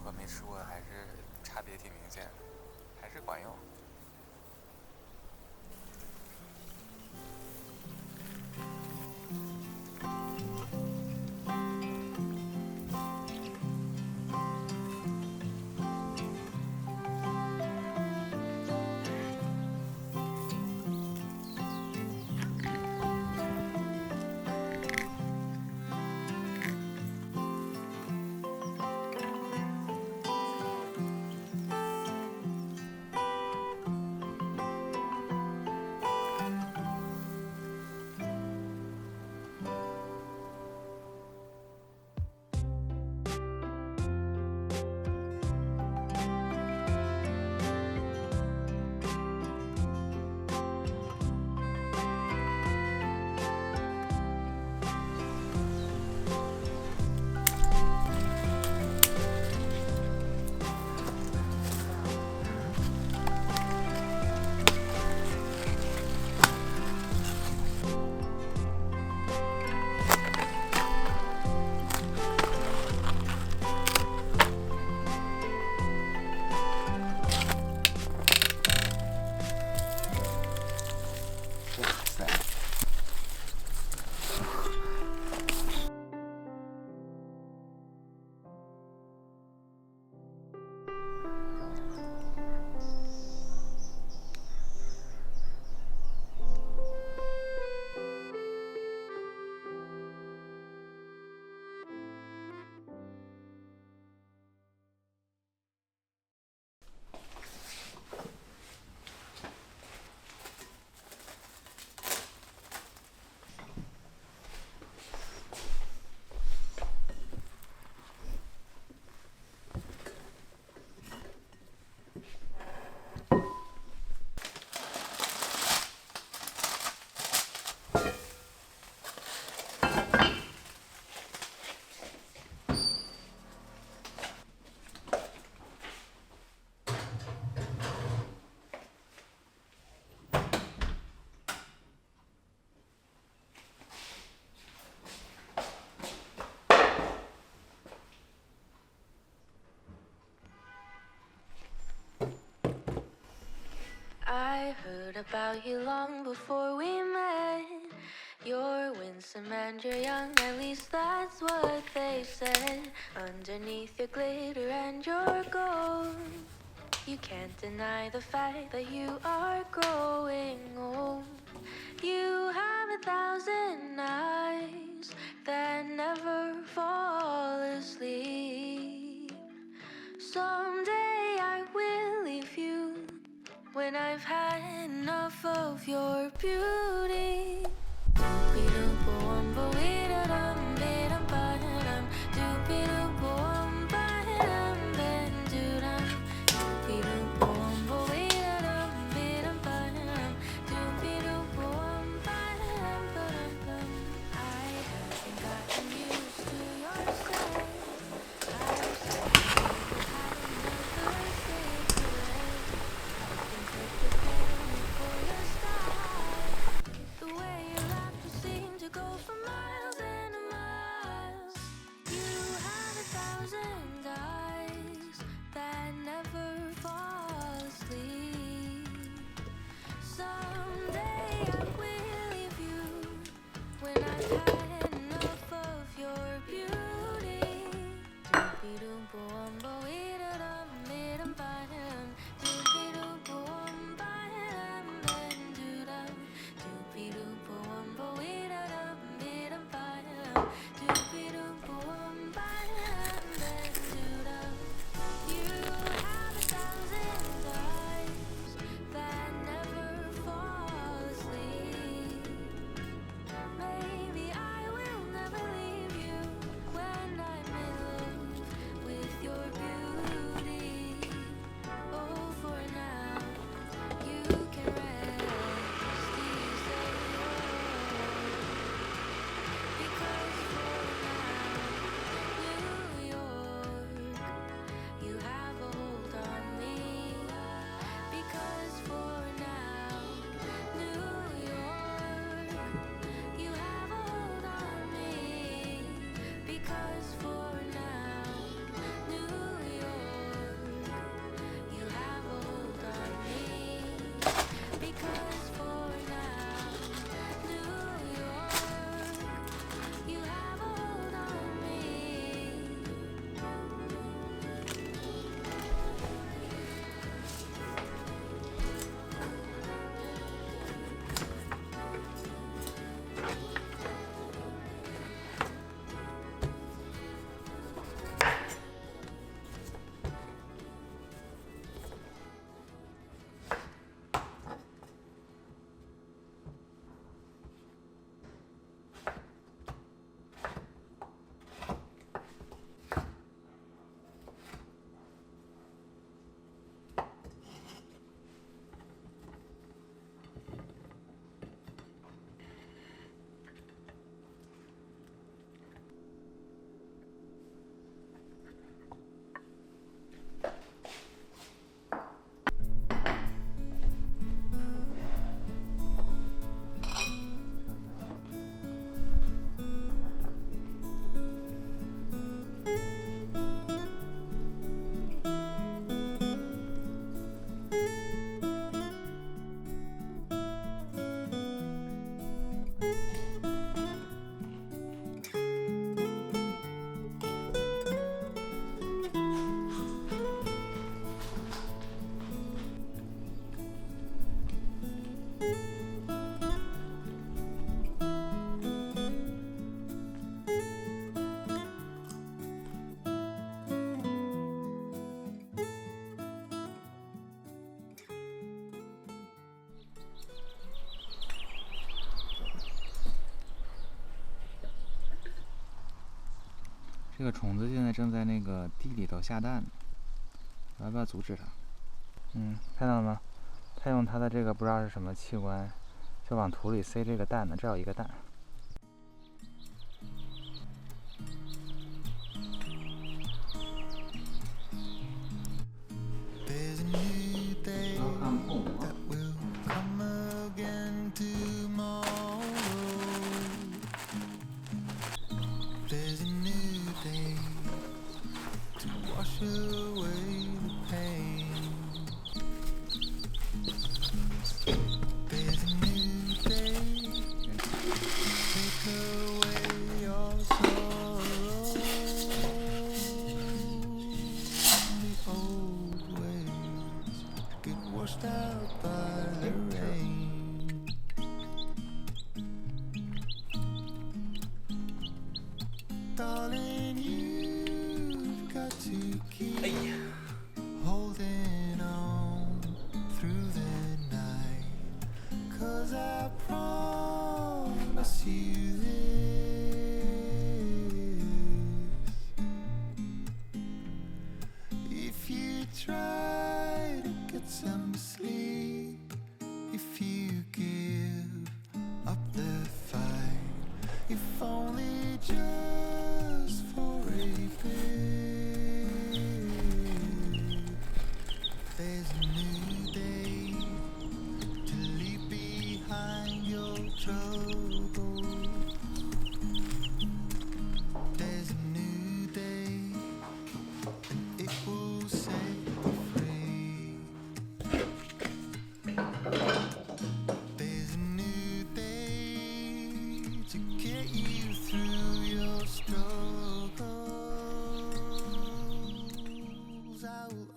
过和没吃过还是差别挺明显的，还是管用。哇塞！I heard about you long before we met. You're winsome and you're young, at least that's what they said. Underneath your glitter and your gold, you can't deny the fact that you are growing old. You have 1,000 eyes that never fall asleep. Someday I will leave you when I've had enough of your beauty. I haven't gotten used to your scent. I've said you had another cigarette. Nothing could prepare me for your style. The way your laughter seemed to go for miles and miles. You have 1,000 eyes that never fall asleep. Someday I will leave you when I've had enough of your beauty. Doopy-doop-boom-bo-ee-da-dum-ee-dum-ba-dum. Doopy-doop-boom-ba-dum-dum-doo-dum. Doopy-doop-boom-bo-ee-da-dum-ee-dum-ba-dum. Doopy-doop-boom-ba-dum-dum-doo-dum. You have 1,000 eyes that never fall asleep. Maybe I will never leave you when I'm in love with your beauty. 这个虫子现在正在那个地里头下蛋，我要不要阻止它？看到了吗？它用它的这个不知道是什么器官，就往土里塞这个蛋呢。这有一个蛋。washed out by the rain. Darling, you've got to keep holding on through the night, 'cause I promise you this: if you try to get some sleep, if you give up the fight, if only just for a bit, there's a new day to leave behind your trouble. There's a new day and it will set you free. There's a new day to get you through your struggles. I will